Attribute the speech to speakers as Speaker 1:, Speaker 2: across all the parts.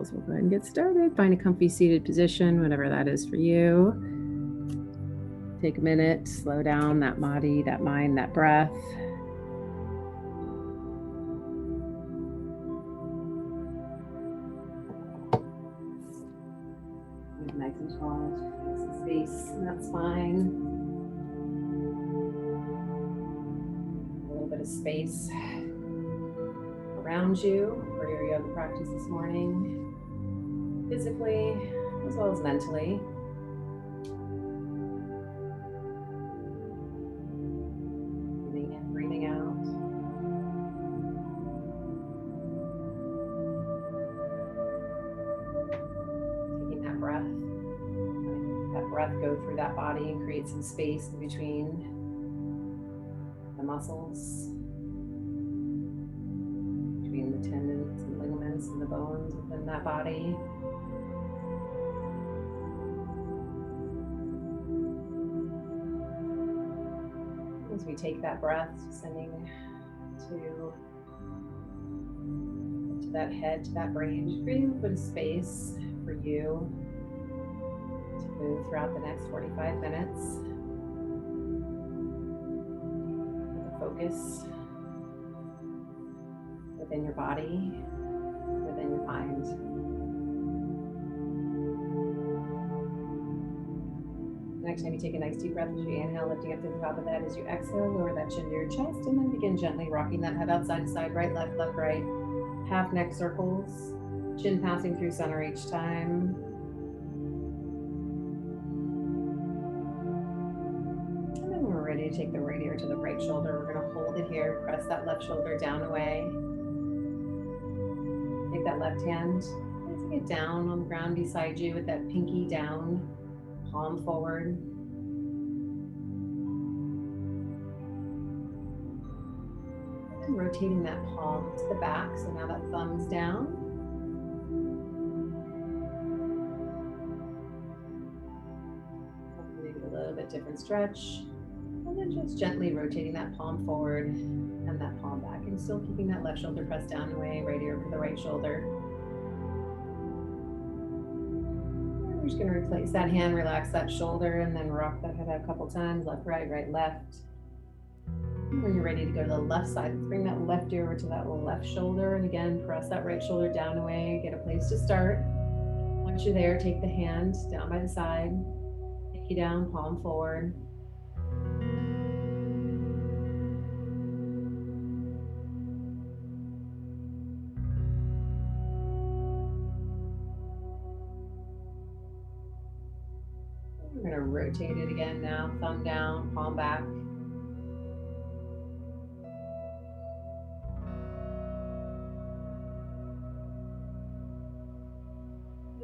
Speaker 1: exhales. We'll go ahead and get started. Find a comfy seated position, whatever that is for you. Take a minute, slow down that body, that mind, that breath. Nice and tall, make some space in that spine. A little bit of space around you for your yoga practice this morning, physically as well as mentally. Breathing in, breathing out. Taking that breath, letting that breath go through that body and create some space in between the muscles, between the tendons and ligaments and the bones within that body. As we take that breath, sending to that head, to that brain, just creating a little bit of space for you to move throughout the next 45 minutes with a focus within your body, within your mind. Next time you take a nice deep breath as you inhale, lifting up to the top of that. As you exhale, lower that chin to your chest, and then begin gently rocking that head out side to side, right, left, right. Half neck circles, chin passing through center each time. And then we're ready to take the right ear to the right shoulder. We're going to hold it here, press that left shoulder down away. Take that left hand, placing it down on the ground beside you with that pinky down, palm forward. And rotating that palm to the back. So now that thumb's down. Maybe a little bit different stretch. And then just gently rotating that palm forward and that palm back. And still keeping that left shoulder pressed down and away, right ear over the right shoulder. We're just going to replace that hand, relax that shoulder, and then rock that head out a couple times, left, right, left. And when you're ready to go to the left side, let's bring that left ear over to that left shoulder, and again, press that right shoulder down away, get a place to start. Once you're there, take the hand down by the side, pinky down, palm forward. We're going to rotate it again now, thumb down, palm back.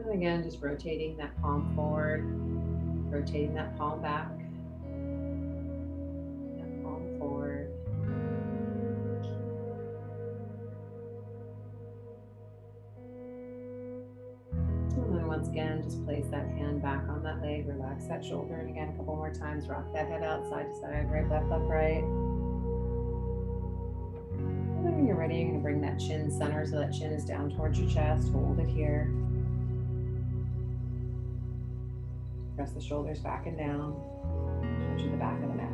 Speaker 1: And again, just rotating that palm forward, rotating that palm back, that palm forward. And then once again, just place that hand back on that leg, relax that shoulder, and again, a couple more times, rock that head out side to side, right, left, right. And then when you're ready, you're going to bring that chin center so that chin is down towards your chest, hold it here. Press the shoulders back and down, touching the back of the neck.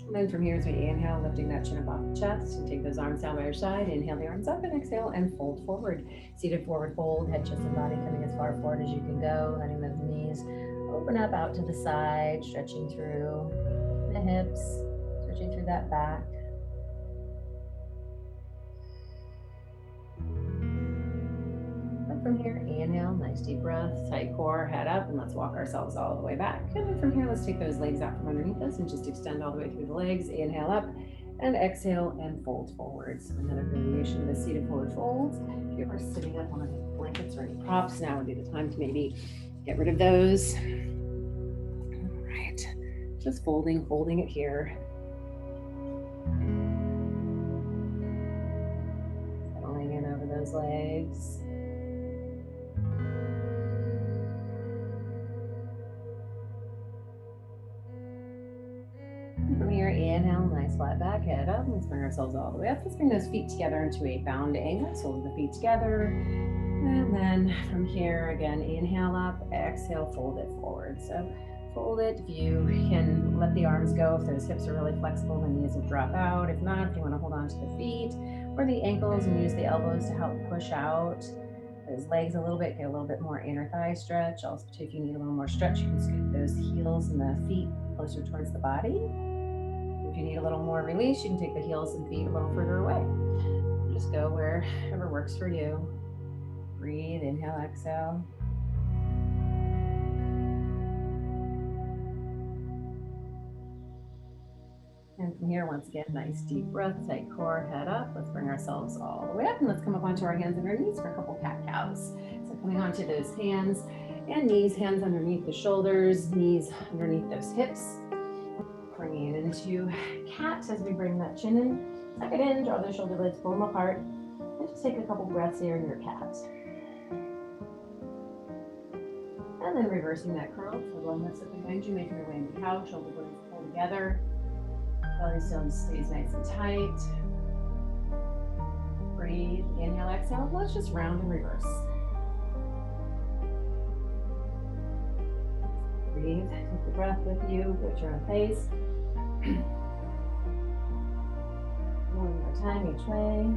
Speaker 1: And then from here, as we inhale, lifting that chin up off the chest, and take those arms down by your side. Inhale the arms up, and exhale and fold forward. Seated forward fold, head, chest, and body coming as far forward as you can go, letting those knees open up out to the side, stretching through the hips, stretching through that back. From here, inhale, nice deep breath, tight core, head up, and let's walk ourselves all the way back. And then from here, let's take those legs out from underneath us and just extend all the way through the legs. Inhale up and exhale and fold forward. So another variation of the seated forward fold. If you are sitting up on any blankets or any props, now would be the time to maybe get rid of those. All right, just holding it here. Settling in over those legs. From here, inhale, nice nice flat back, head up. Let's bring ourselves all the way up. Let's bring those feet together into a bound angle. Soles of the feet together. And then from here, again, inhale up, exhale, fold it forward. So fold it. If you can let the arms go, if those hips are really flexible, the knees will drop out. If not, if you want to hold on to the feet or the ankles and use the elbows to help push out those legs a little bit, get a little bit more inner thigh stretch. Also, too, if you need a little more stretch, you can scoot those heels and the feet closer towards the body. If you need a little more release, you can take the heels and feet a little further away. Just go wherever works for you. Breathe, inhale, exhale. And from here, once again, nice deep breath, tight core, head up. Let's bring ourselves all the way up and let's come up onto our hands and our knees for a couple cat-cows. So coming onto those hands and knees, hands underneath the shoulders, knees underneath those hips. Bringing it into cat as we bring that chin in. Tuck it in, draw those shoulder blades, pull them apart, and just take a couple breaths here in your cat. And then reversing that curl, so one lifts up behind you, making your way into cow, shoulder blades pull together. Belly stone stays nice and tight. Breathe, inhale, exhale. Let's just round and reverse. Breathe, take the breath with you, go to your own pace. One more time each way.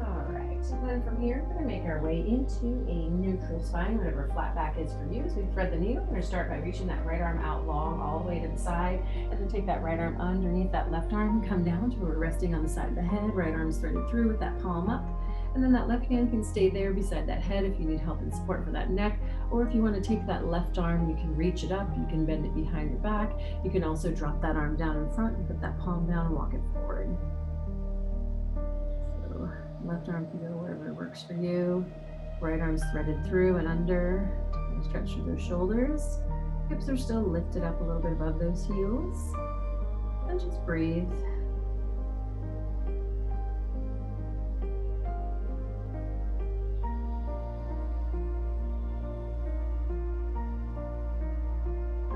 Speaker 1: All right, so then from here, we're gonna make our way into a neutral spine, whatever flat back is for you. So we thread the needle. We're gonna start by reaching that right arm out long, all the way to the side, and then take that right arm underneath that left arm, come down to where we're resting on the side of the head, right arm's threaded through with that palm up. And then that left hand can stay there beside that head if you need help and support for that neck, or if you want to take that left arm, you can reach it up, you can bend it behind your back. You can also drop that arm down in front and put that palm down and walk it forward. So left arm can go wherever works for you. Right arm's threaded through and under. Stretch through those shoulders. Hips are still lifted up a little bit above those heels. And just breathe.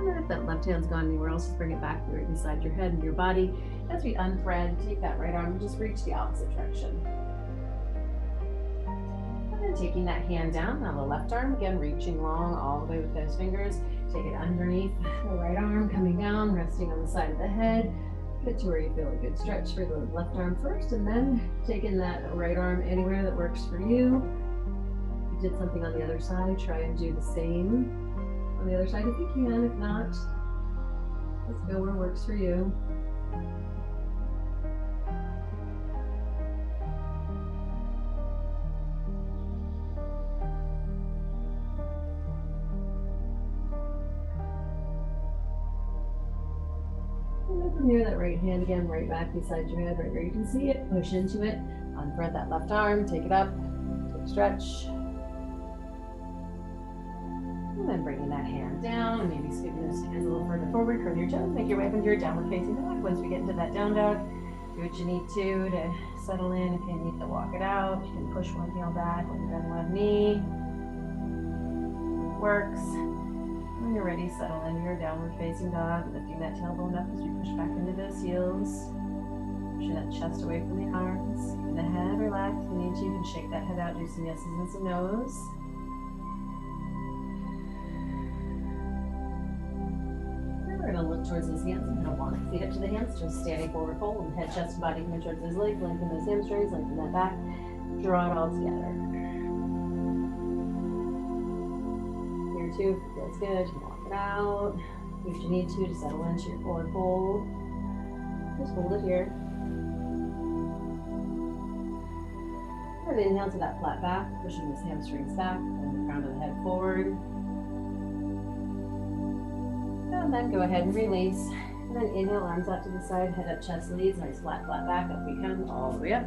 Speaker 1: If that left hand's gone anywhere else, just bring it back right beside your head and your body. As we unthread, take that right arm and just reach the opposite direction. And then taking that hand down, now the left arm, again, reaching long all the way with those fingers. Take it underneath the right arm, coming down, resting on the side of the head. Get to where you feel a good stretch for the left arm first, and then taking that right arm anywhere that works for you. If you did something on the other side, try and do the same on the other side if you can. If not, let's go where works for you. And then from here, that right hand again, right back beside your head, right where you can see it. Push into it, unthread that left arm, take it up, take a stretch. And then bringing that hand down, and maybe scooting those hands a little further forward, curve your toes, make your way up into your downward facing dog. Once we get into that down dog, do what you need to settle in. If you need to walk it out, you can push one heel back, when you're on left knee. Works. When you're ready, settle into your downward facing dog, lifting that tailbone up as we push back into those heels. Pushing that chest away from the arms. Keeping the head relaxed. If you need to, you can shake that head out, do some yeses and some nos. We're going to look towards those hands and kind of walk the feet up to the hands, just standing forward fold, and head, chest, body coming towards those legs, lengthen those hamstrings, lengthen that back, draw it all together. Here too, if it feels good, you can walk it out. If you need to settle into your forward fold, just hold it here. And inhale to that flat back, pushing those hamstrings back, and the crown of the head forward. And then go ahead and release. And then inhale, arms out to the side, head up, chest leads, nice flat back, up we come, all the way up.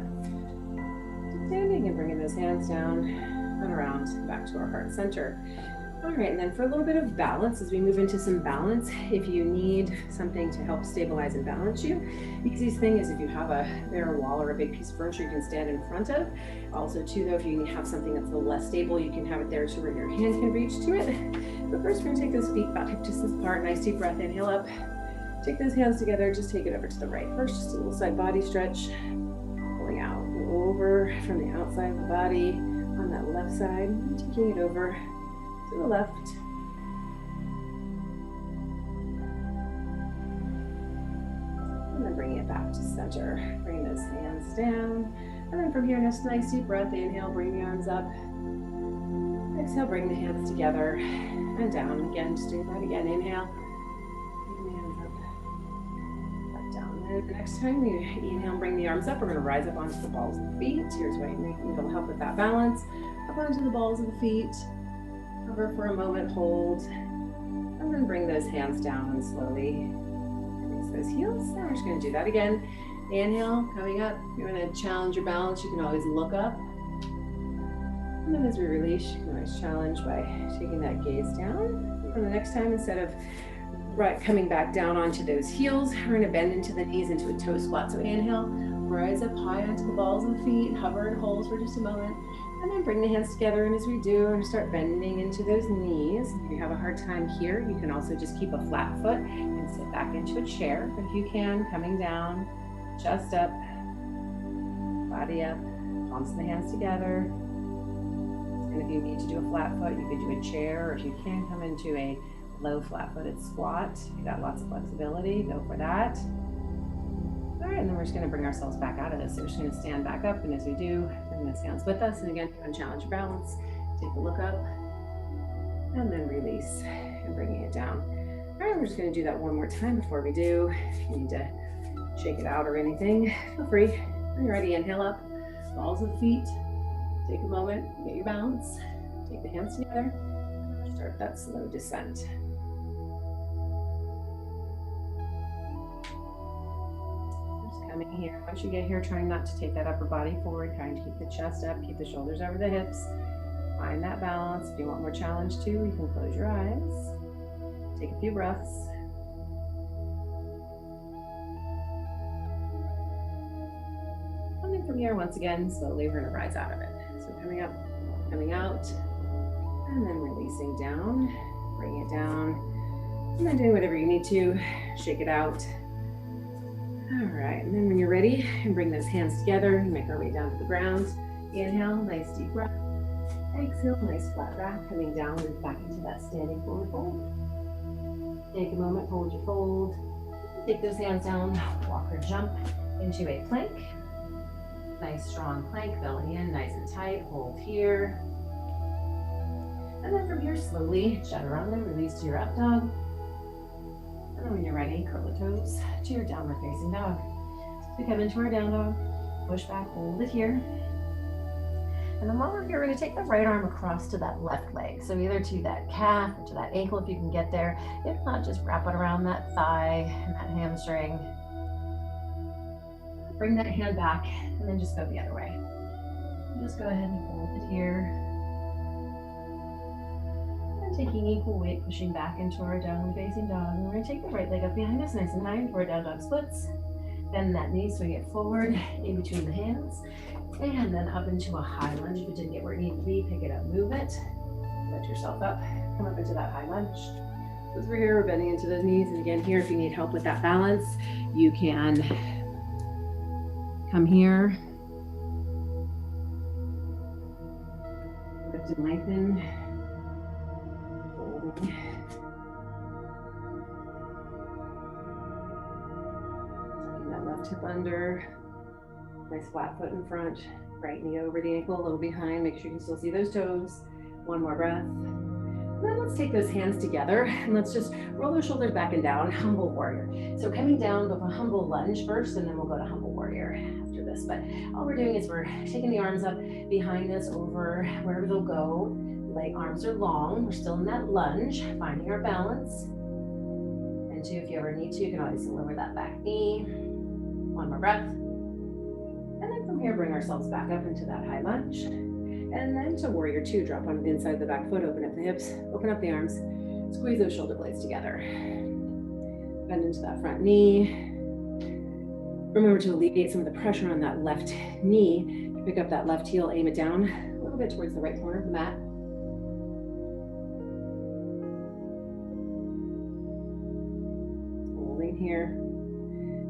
Speaker 1: Standing and bringing those hands down and around, back to our heart center. All right, and then for a little bit of balance, as we move into some balance, if you need something to help stabilize and balance you, the easiest thing is if you have a bare wall or a big piece of furniture you can stand in front of. Also too though, if you have something that's a little less stable, you can have it there so where your hand can reach to it. But first we're gonna take those feet about hip distance apart, nice deep breath, inhale up, Take those hands together, just take it over to the right. First, just a little side body stretch, pulling out over from the outside of the body on that left side, taking it over to the left. And then bringing it back to center. Bring those hands down. And then from here, just nice deep breath. Inhale, bring the arms up. Exhale, bring the hands together and down. Again, just do that again. Inhale. Next time you inhale, bring the arms up. We're going to rise up onto the balls of the feet. Here's what will help with that balance. Up onto the balls of the feet. Hover for a moment, hold. And then bring those hands down and slowly release those heels. And we're just going to do that again. Inhale, coming up. You're going to challenge your balance. You can always look up. And then as we release, you can always challenge by taking that gaze down. And the next time, instead of coming back down onto those heels, we're going to bend into the knees into a toe squat. So inhale, rise up high onto the balls of the feet, hover and hold for just a moment, and then bring the hands together. And as we do, and start bending into those knees. If you have a hard time here, you can also just keep a flat foot and sit back into a chair. But if you can, coming down, chest up, body up, palms of the hands together. And if you need to do a flat foot, you could do a chair, or if you can, come into a low flat-footed squat. You got lots of flexibility, go for that. All right, and then we're just gonna bring ourselves back out of this. So we're just gonna stand back up, and as we do, bring those hands with us. And again, you challenge your balance, take a look up, and then release, and bringing it down. All right, we're just gonna do that one more time before we do. If you need to shake it out or anything, feel free. When you're ready, inhale up, balls of the feet. Take a moment, get your balance, take the hands together, start that slow descent. Coming here. Once you get here, trying not to take that upper body forward, trying to keep the chest up, keep the shoulders over the hips. Find that balance. If you want more challenge too, you can close your eyes. Take a few breaths. And then from here, once again, slowly we're going to rise out of it. So coming up, coming out, and then releasing down, bring it down, and then doing whatever you need to, shake it out. All right, and then when you're ready, and bring those hands together and make our way down to the ground. Inhale, nice deep breath. Exhale, nice flat back, coming down and back into that standing forward fold. Take a moment, hold your fold. Take those hands down, walk or jump into a plank. Nice strong plank, belly in, nice and tight, hold here. And then from here, slowly chaturanga, release to your up dog. And then when you're ready, curl the toes to your downward facing dog. So we come into our down dog, push back, hold it here. And then while we're here, we're gonna take the right arm across to that left leg. So either to that calf or to that ankle if you can get there. If not, just wrap it around that thigh and that hamstring. Bring that hand back and then just go the other way. Just go ahead and hold it here. Taking equal weight, pushing back into our downward facing dog. And we're going to take the right leg up behind us, nice and high, into our down dog splits. Bend that knee, swing it forward in between the hands. And then up into a high lunge. If it didn't get where it needed to be, pick it up, move it. Lift yourself up, come up into that high lunge. As we're here, we're bending into those knees. And again, here, if you need help with that balance, you can come here. Lift and lengthen. Tucking that left hip under, nice flat foot in front, right knee over the ankle, a little behind, make sure you can still see those toes. One more breath. And then let's take those hands together and let's just roll those shoulders back and down, humble warrior. So coming down, go for humble lunge first, and then we'll go to humble warrior after this. But all we're doing is we're taking the arms up behind us over wherever they'll go. Leg arms are long. We're still in that lunge, finding our balance. And two, if you ever need to, you can always lower that back knee. One more breath. And then from here, bring ourselves back up into that high lunge. And then to warrior two, drop onto the inside of the back foot, open up the hips, open up the arms, squeeze those shoulder blades together. Bend into that front knee. Remember to alleviate some of the pressure on that left knee. Pick up that left heel, aim it down a little bit towards the right corner of the mat. Here.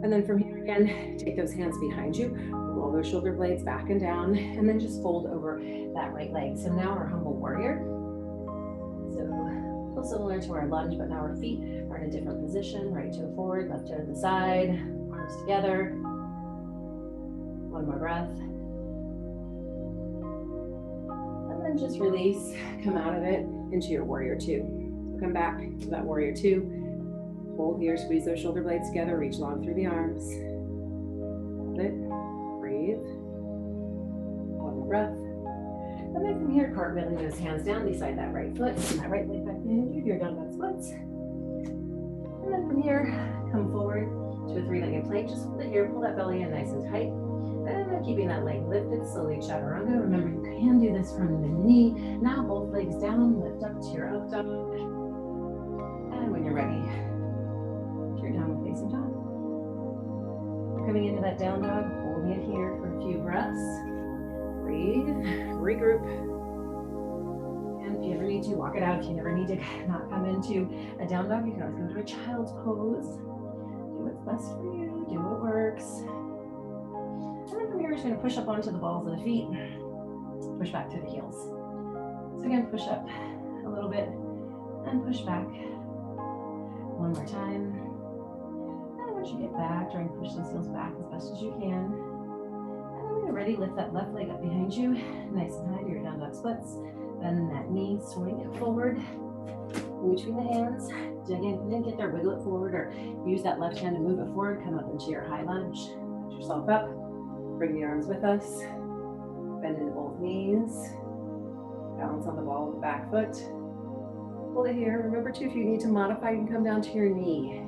Speaker 1: And then from here again, take those hands behind you, roll those shoulder blades back and down, and then just fold over that right leg. So now our humble warrior. So similar to our lunge, but now our feet are in a different position. Right toe forward, left toe to the side, arms together. One more breath. And then just release, come out of it into your warrior two. So come back to that warrior two. Hold here, squeeze those shoulder blades together, reach long through the arms. Hold it, breathe. One more breath. And then from here, cartwheeling those hands down beside that right foot, and that right leg back behind you, your down dog splits. And then from here, come forward to a three-legged plank. Just hold it here, pull that belly in nice and tight. And then keeping that leg lifted, slowly chaturanga. Remember, you can do this from the knee. Now both legs down, lift up to your up dog. And when you're ready, your downward facing dog. We're coming into that down dog, holding it here for a few breaths. Breathe, regroup. And if you ever need to, walk it out. If you never need to not come into a down dog, you can always go to a child's pose. Do what's best for you, do what works. And then from here, we're just gonna push up onto the balls of the feet, push back to the heels. So again, push up a little bit and push back. One more time. And once you get back, try and push those heels back as best as you can. And when you're ready, lift that left leg up behind you, nice and high to your down dog splits. Bend that knee, swing it forward, in between the hands. Again, get there, wiggle it forward, or use that left hand to move it forward. Come up into your high lunge. Put yourself up. Bring the arms with us. Bend into both knees. Balance on the ball of the back foot. Hold it here. Remember too, if you need to modify, you can come down to your knee.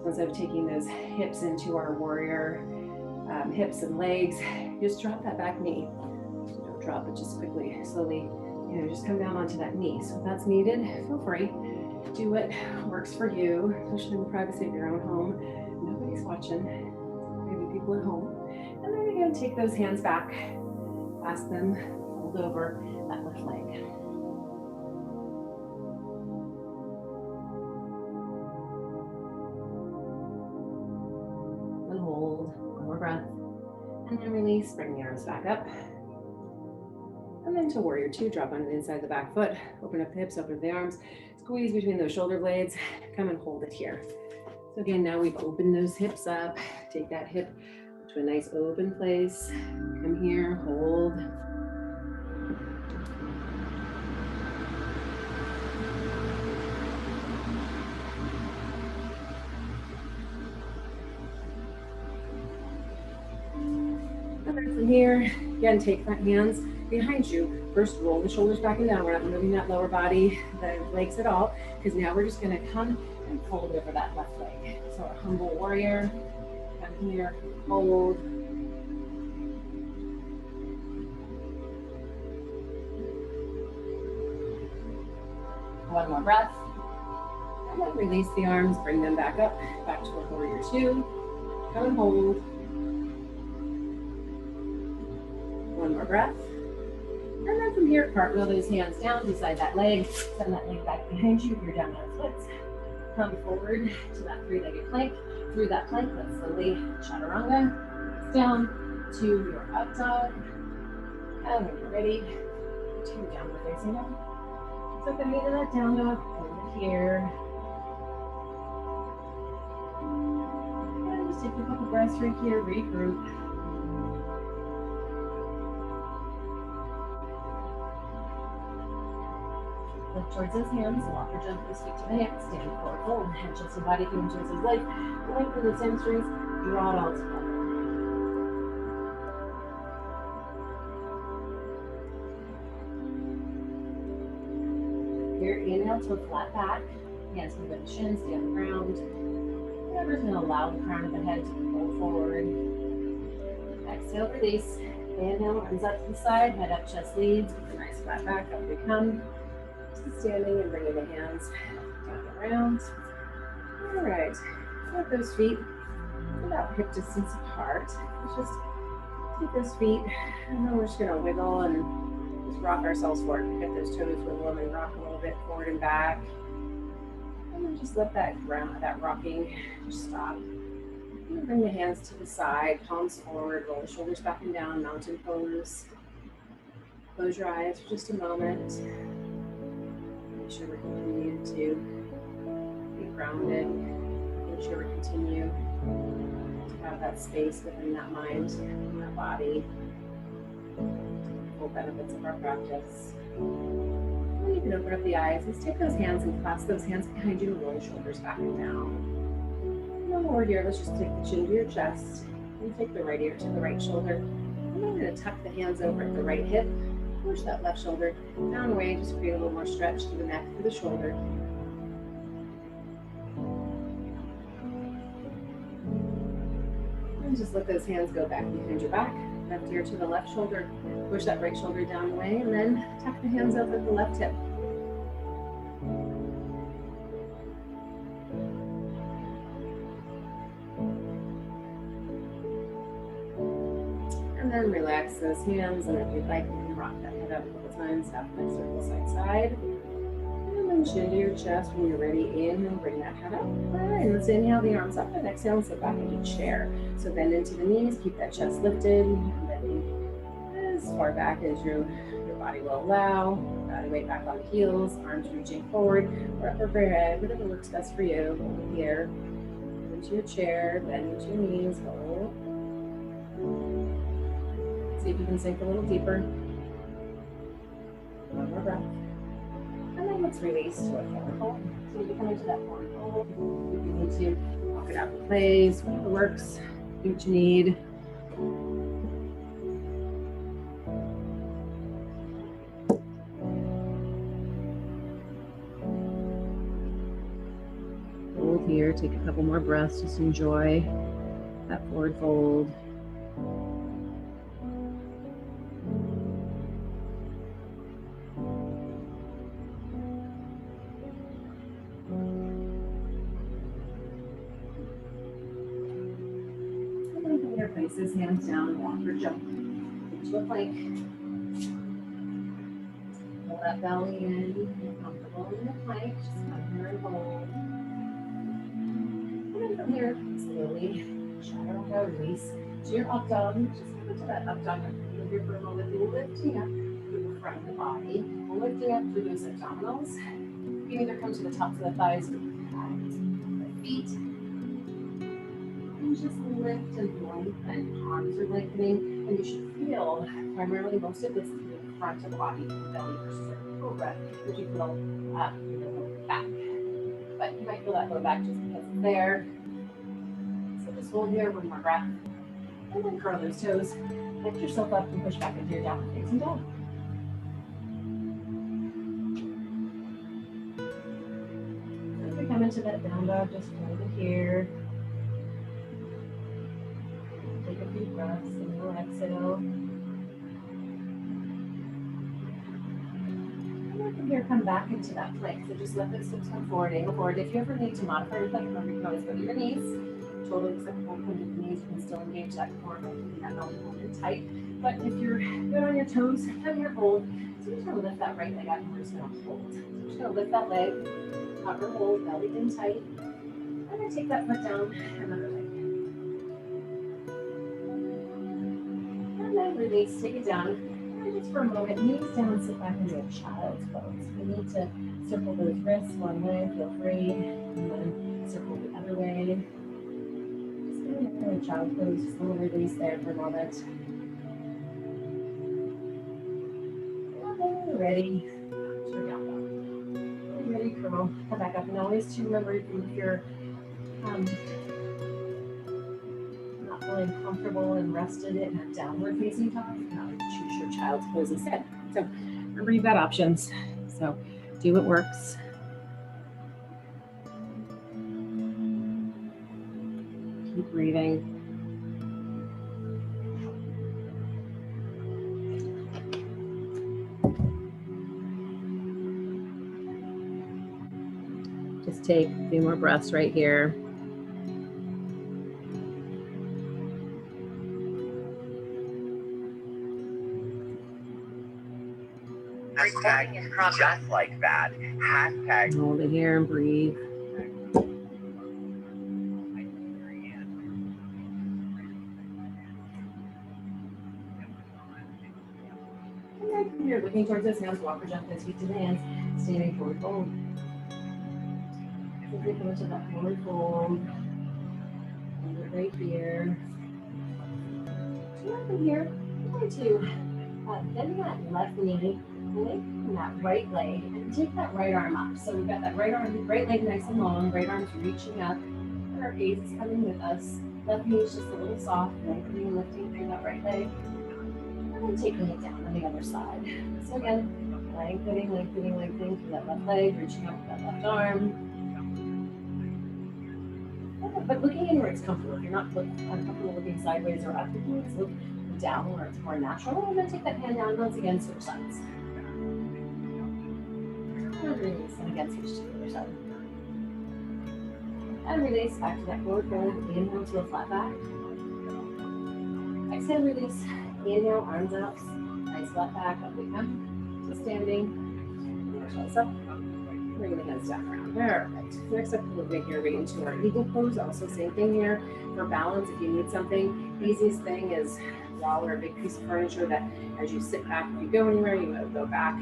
Speaker 1: So instead of taking those hips into our warrior, hips and legs, just drop that back knee. So don't drop it, just quickly, slowly, just come down onto that knee. So if that's needed, feel free. Do what works for you, especially in the privacy of your own home. Nobody's watching, maybe people at home. And then again, take those hands back, clasp them, fold over that left leg. And hold, one more breath. And then release, bring the arms back up. And then to warrior two, drop on the inside of the back foot, open up the hips, open up the arms, squeeze between those shoulder blades, come and hold it here. So again, now we've opened those hips up, take that hip to a nice open place, come here, hold. And then from here, again, take that hands behind you. First, roll the shoulders back and down. We're not moving that lower body, the legs at all, because now we're just gonna come and fold over that left leg. So our humble warrior, come here, hold. One more breath. And then release the arms, bring them back up, back to a warrior two. Come and hold. One more breath. And then from here, cartwheel those hands down beside that leg. Send that leg back behind you. Your down dog splits. Come forward to that three-legged plank. Through that plank, let's slowly chaturanga. Down to your up dog. And when you're ready, to downward facing dog. So come into that down dog, hold it here. And just take a couple breaths right here, regroup. Lift towards those hands, walk or gently speak to the hands, stand forward, fold, head, chest, and body coming towards his legs. Lengthen those hamstrings, draw it all together. Here, inhale to a flat back, hands move at the shins, stay on the ground. Whatever's going to allow the crown of the head to roll forward. Exhale, release. Inhale, arms up to the side, head up, chest leads, with a nice flat back, up we come. Standing and bringing the hands down and around. All right, let those feet about hip distance apart. Let's just take those feet, and then we're just gonna wiggle and just rock ourselves forward. Get those toes wiggle them and rock a little bit forward and back. And then just let that rocking just stop. And bring the hands to the side, palms forward, roll the shoulders back and down, mountain pose. Close your eyes for just a moment. Make sure we continue to be grounded. Make sure we continue to have that space within that mind and that body. Full benefits of our practice. And you can open up the eyes. Let's take those hands and clasp those hands behind you and roll the shoulders back and down. And then over here, let's just take the chin to your chest and take the right ear to the right shoulder. And then we're going to tuck the hands over at the right hip. Push that left shoulder down away. Just create a little more stretch through the neck, through the shoulder. And just let those hands go back behind your back. Left ear to the left shoulder. Push that right shoulder down away, and then tuck the hands over at the left hip. And then relax those hands, and if you'd like, you can rock that head up a couple times, halfway circle, side, side. And then chin to your chest. When you're ready, inhale, bring that head up. All right, let's inhale the arms up, and exhale, and sit back into chair. So bend into the knees, keep that chest lifted, and bending as far back as your body will allow. Body weight back on the heels, arms reaching forward, or up overhead, whatever works best for you. Hold here, into your chair, bend into your knees, hold. See if you can sink a little deeper. One more breath. And then let's release to a forward fold. So if you come into that forward fold, if you need to walk it out in place, whatever works, do what you need. Hold here, take a couple more breaths, just enjoy that forward fold. Places hands down, walk or jump into a plank. Pull that belly in, get comfortable in the plank, just come here and hold. And then from here, slowly, chaturanga, release to your up dog. Just come into that up dog. You'll here for a moment, you're lifting up through the front of the body. We're lifting up through those abdominals. You can either come to the tops of the thighs or the feet. Just lift and lengthen. Arms are lengthening, and you should feel primarily most of this in the front of the body, belly versus a cobra, which you feel up in the lower back. But you might feel that lower back just because it's there. So just hold here, one more breath, and then curl those toes. Lift yourself up and push back into your downward facing dog. As we come into that down dog, just hold it here. Take a few breaths, inhale, exhale. And then from here, come back into that plank. So just let those hips come forward, angle forward. If you ever need to modify your plank, remember you can always go to your knees. Totally acceptable to come to the knees. You can still engage that core by keeping that belly holding tight. But if you're good on your toes, come here, hold. So we're just going to lift that right leg out and we're just going to hold. So we're just going to lift that leg, hover, hold, belly in tight. And then take that foot down, another leg. And then release, take it down. And just for a moment, knees down, sit back into a child's pose. You need to circle those wrists one way, feel free, and then circle the other way. Just get in a child's pose, just a little release there for a moment. And then when you're ready, turn down dog. When you're ready, curl, come back up. And always to remember, if you're not feeling comfortable and rested in a downward facing dog, you can always choose your child's pose instead. So remember, you've got options. So do what works. Keep breathing. Just take a few more breaths right here.
Speaker 2: Hashtag just like that. Hashtag
Speaker 1: Hold it here and breathe. From here, looking towards those hands, walk or jump those feet to the hands, standing forward fold. So we go to that forward fold. Hold it right here. So from here, we're going to bend that left knee, lengthen that right leg, and take that right arm up. So we've got that right leg nice and long, right arm's reaching up, and our gaze is coming with us. Left knee is just a little soft, lengthening and lifting through that right leg, and then taking it down on the other side. So again, lengthening through that left leg, reaching up with that left arm. But looking in where it's comfortable. If you're not uncomfortable looking sideways or up, you can look down where it's more natural, and then take that hand down once again, switch sides. And release, and again, switch to the other side. And release, back to that forward fold. Inhale to a flat back. Exhale, release. Inhale, arms out. Nice flat back, up we come. To standing. Push up. Bring the hands down around. All right. Next up, we'll make your way into our eagle pose. Also, same thing here. For balance, if you need something, easiest thing is wall or a big piece of furniture that as you sit back, if you go anywhere, you want to go back,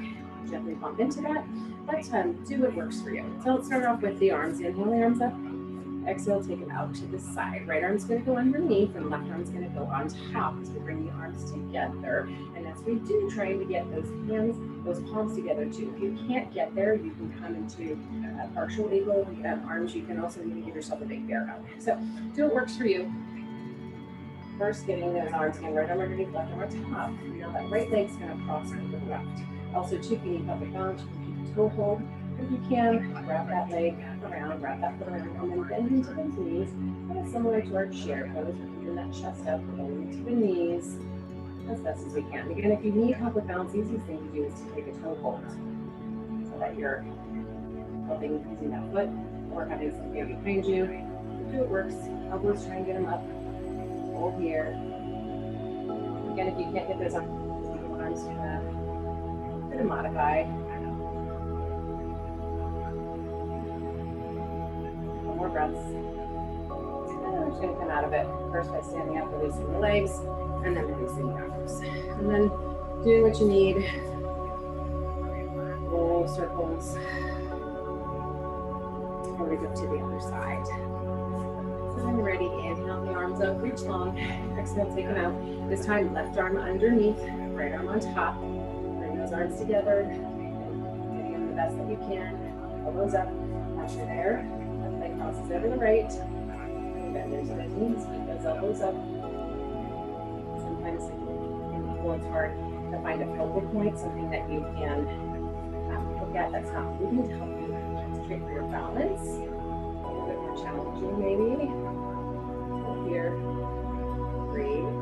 Speaker 1: gently bump into that. But do what works for you. So let's start off with the arms. Inhale the arms up. Exhale, take them out to the side. Right arm's going to go underneath and left arm's going to go on top as we bring the arms together. And as we do, trying to get those hands, those palms together too. If you can't get there, you can come into a partial eagle. Arms, you can also even give yourself a big bear hug. So do what works for you. First, getting those arms again, right arm underneath, left arm on top. Now that right leg's going to cross over the left. Also, too, if you need pelvic balance, you can keep a toe hold. If you can, wrap that leg around, wrap that foot around, and then bend into those knees. Kind of similar to our chair pose, we're keeping that chest up, bend into the knees as best as we can. Again, if you need help with balance, the easiest thing to do is to take a toe hold so that you're helping using that foot or having something behind you. Do it works. Elbows, try and get them up. Hold here. Again, if you can't get those arms to modify. One more breaths. And then we're just going to come out of it first by standing up, releasing the legs, and then releasing the arms. And then doing what you need. Roll circles. And we go to the other side. So when you're ready, inhale the arms up, reach long. Exhale, take them out. This time, left arm underneath, right arm on top. Bring those arms together. Getting them the best that you can. Elbows up. Once you're there, left leg crosses over the right. Bend into those knees, keep those elbows up. Sometimes it's hard to find a focal point, something that you can look at that's not moving to help you concentrate for your balance. A little bit more challenging, maybe. Hold here. Breathe.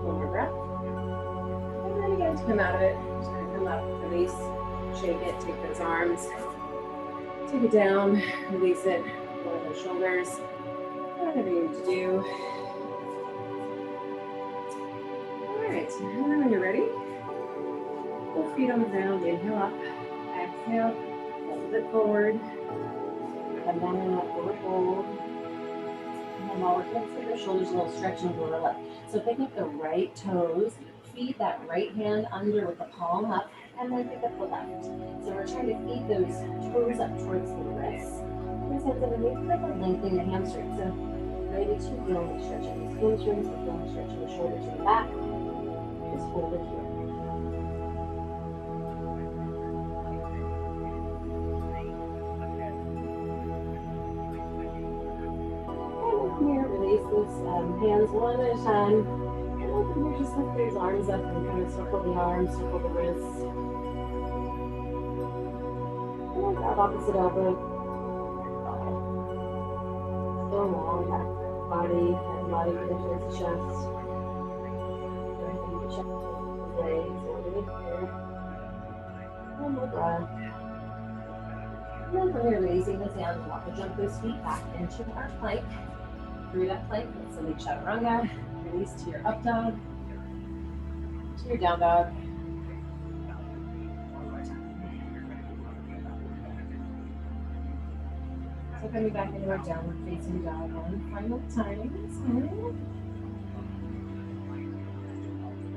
Speaker 1: One more breath. And then again, to come out of it, just going to come up, release, shake it, take those arms, take it down, release it, lower those shoulders, whatever you need to do. All right, and then when you're ready, both feet on the ground, inhale up, exhale, fold it forward, come down in that forward fold. And then while we're flexing the shoulders, a little stretch in the lower left. So pick up the right toes, feed that right hand under with the palm up, and then pick up the left. So we're trying to feed those toes up towards the wrists. These hands underneath, like we're lengthening the hamstring. So ready to feel the stretch of these hamstrings, feel the stretch of the shoulders in the back. Just hold it here. And from here, release those hands one at a time. And then from here, just lift those arms up and kind of circle the arms, circle the wrists. And then grab opposite elbow. Still long back body, head, body, towards the chest. Check the legs underneath here. One more breath. And then from here, raising the hands, walk or jump those feet back into our plank. Through that plank, silly chaturanga. Release to your up dog, to your down dog. One more time. So coming back into our downward facing dog one final time.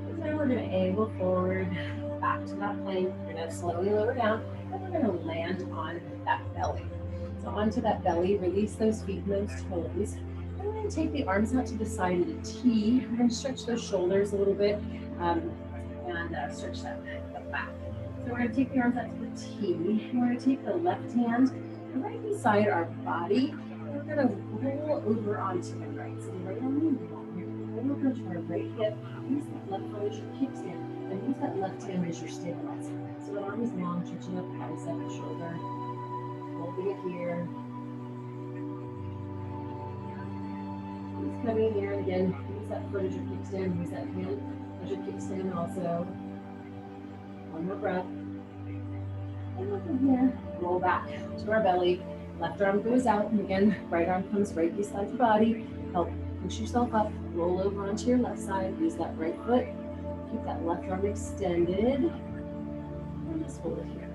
Speaker 1: So now we're going to angle forward back to that plank. We're going to slowly lower down, and we're going to land on that belly. So onto that belly, release those feet and those toes. And we're going to take the arms out to the side of the T. We're going to stretch those shoulders a little bit and stretch that back. So we're going to take the arms out to the T. And we're going to take the left hand right beside our body. And we're going to roll over onto the right. So right on the wall. Roll over to our right hip. Use that left foot as your kickstand. And use that left hand as your stabilizer. So the arm is long, stretching up bicep, shoulder. Holding it here. Just coming here and again. Use that foot as your kickstand. Use that hand as your kickstand also. One more breath. And from here, roll back to our belly. Left arm goes out, and again, right arm comes right beside your body. Help push yourself up. Roll over onto your left side. Use that right foot. Keep that left arm extended. And just hold it here.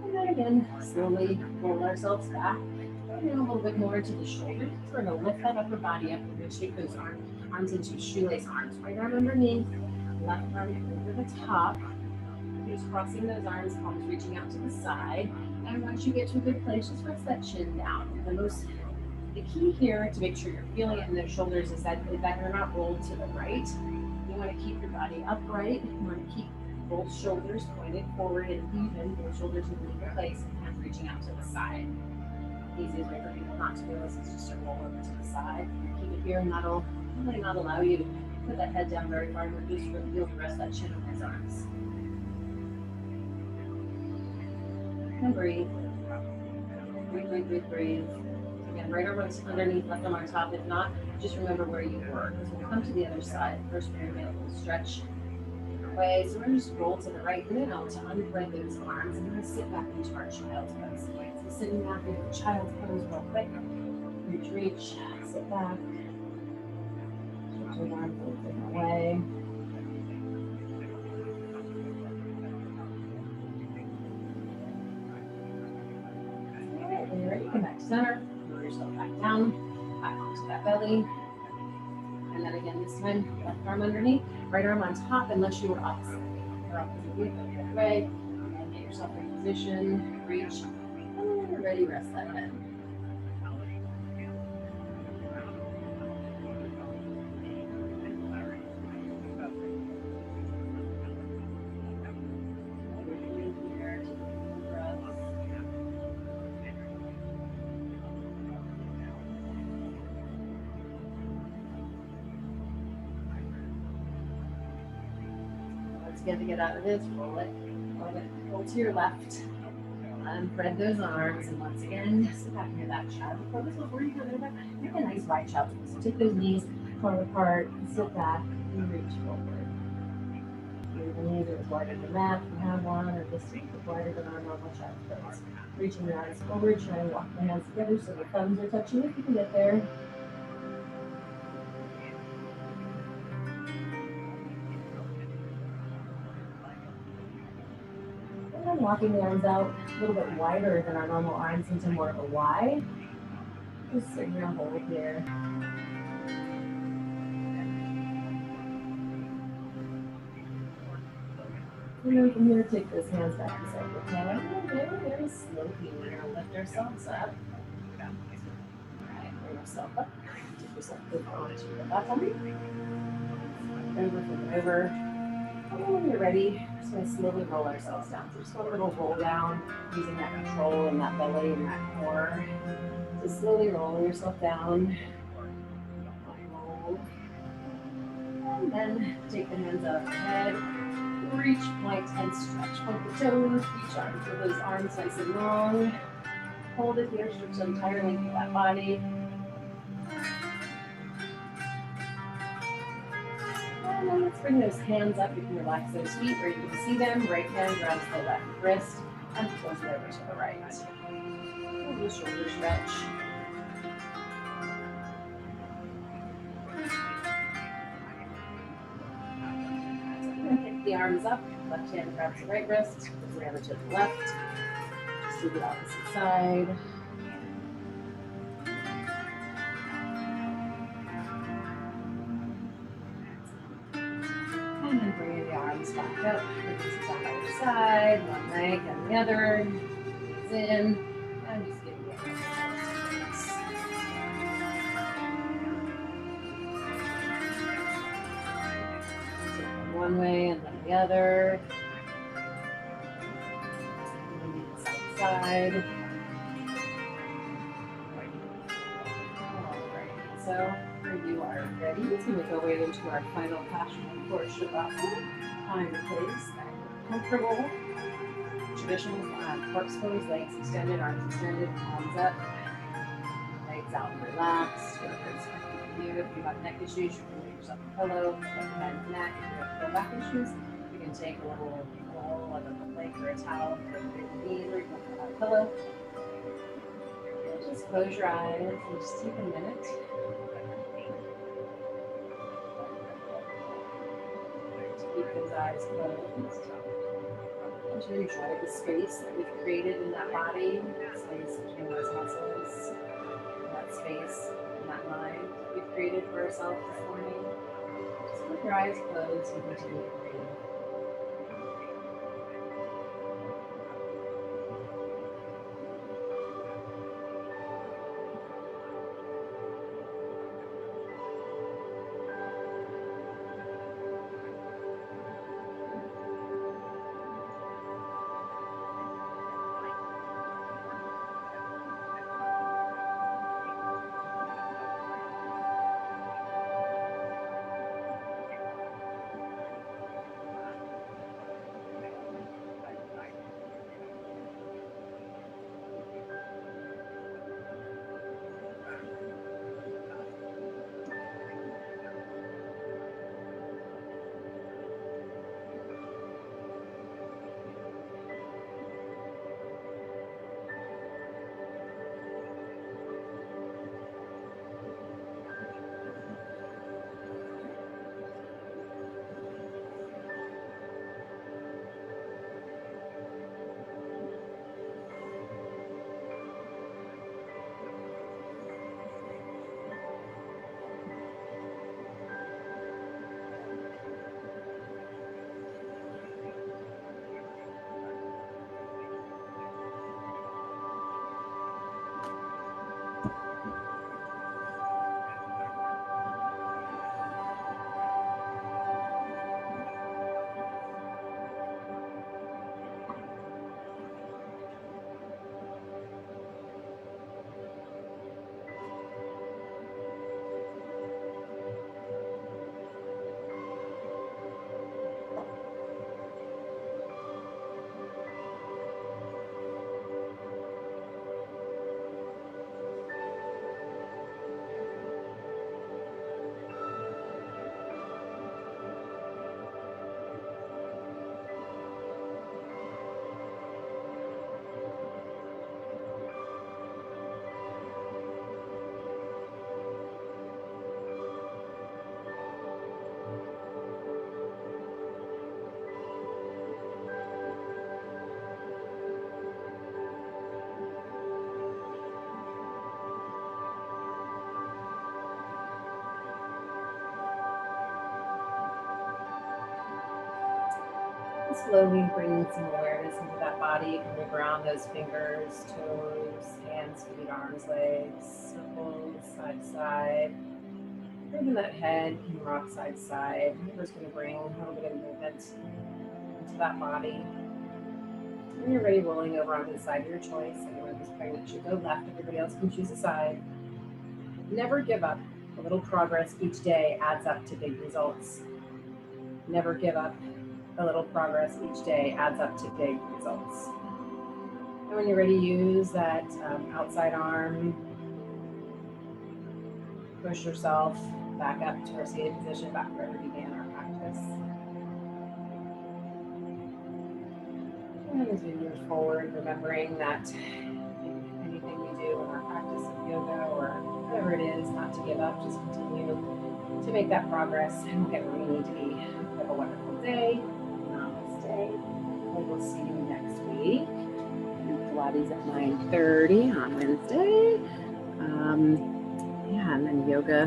Speaker 1: And then again, slowly roll ourselves back. And a little bit more to the shoulders. We're going to lift that upper body up. We're going to shake those arms into shoelace arms. Right arm underneath, left arm over the top. Just crossing those arms, palms reaching out to the side. And once you get to a good place, just press that chin down. The key here to make sure you're feeling it in the shoulders is that you're not rolled to the right. You want to keep your body upright. You want to keep both shoulders pointed forward and even. Both shoulders in a good place and hands reaching out to the side. Easiest way for people not to do this is just to roll over to the side. Keep it here, and that'll really not allow you to put that head down very far. But just feel the rest of that chin on his arms. And breathe. Breathe, breathe, breathe, breathe. Again, right arm underneath, left arm on top. If not, just remember where you were. Because we'll come to the other side. First, we're going to get a little stretch away. So we're going to just roll to the right and then out to unthread those arms. And we're going to sit back into our child's pose. So sitting back into the child's pose real quick. Reach, sit back. Stretch those arms a little different way. When you're ready, come back to center, roll yourself back down, back onto that belly. And then again, this time, left arm underneath, right arm on top, unless you were opposite. Or opposite way, go the other way. And get yourself in position, reach. And when you're ready, rest that head. Again, to get out of this, roll it, roll to your left, unthread those arms, and once again, sit back into that child pose. Before you go there, make a nice wide child pose. So take those knees far apart, sit back, and reach forward. Your knees are as wide as the mat if you have one, or just a bit wider than our normal child pose. Reaching your eyes forward, try and walk the hands together so the thumbs are touching if you can get there. Walking the arms out a little bit wider than our normal arms into more of a Y. Just sit here and hold here. And then from here, take those hands back beside your head. And very slowly, we're going to lift ourselves up. All right, bring yourself up. Take yourself over onto your bottom. Over. And when you're ready, we're just going to slowly roll ourselves down. So just a little roll down, using that control in that belly and that core. So slowly roll yourself down. Roll. And then take the hands out of your head. Reach, point, and stretch. Point the toes, reach out for those arms nice and long. Hold it here, stretch the entire length of that body. And then let's bring those hands up. You can relax those feet where you can see them. Right hand grabs the left wrist and pulls it over to the right. And the shoulder stretch. the arms up, left hand grabs the right wrist, puts the other to the left. Just do the opposite side. And then bringing the arms back up, releases on either side, one leg and the other, knees in, and just give the exhales. Take them one way and then the other. And then side to side. Alright, so when you are ready, it's going to go right into our final Paschimottanasana or Shavasana. Find a place that you're comfortable. Traditional corpse pose, legs extended, arms extended, palms up, legs out and relaxed. Whatever is comfortable for you. If you have neck issues, you can make yourself a pillow, like behind the neck. If you have low back issues, you can take a little roll of a blanket or a towel, put it between the knees, or you can put on a pillow. Just close your eyes and just take a minute. To keep those eyes closed. And to enjoy the space that we've created in that body, space between those muscles, that space and that mind that we've created for ourselves this morning. Just with your eyes closed and continue to breathe. Slowly bring some awareness into that body. Can we ground those fingers, toes, hands, feet, arms, legs, circles, side to side. Even that head can rock side to side. We're just going to bring a little bit of movement into that body. When you're ready, rolling over onto the side of your choice. Anyone who's pregnant should go left. Everybody else can choose a side. Never give up. A little progress each day adds up to big results. Never give up. A little progress each day adds up to big results. And when you're ready, use that outside arm. Push yourself back up to our seated position, back where we began our practice. And as we move forward, remembering that anything we do in our practice of yoga or whatever it is, not to give up, just continue to make that progress and we'll get where we need to be. Have a wonderful day. Pilates at 9:30 on Wednesday. Yeah, and then yoga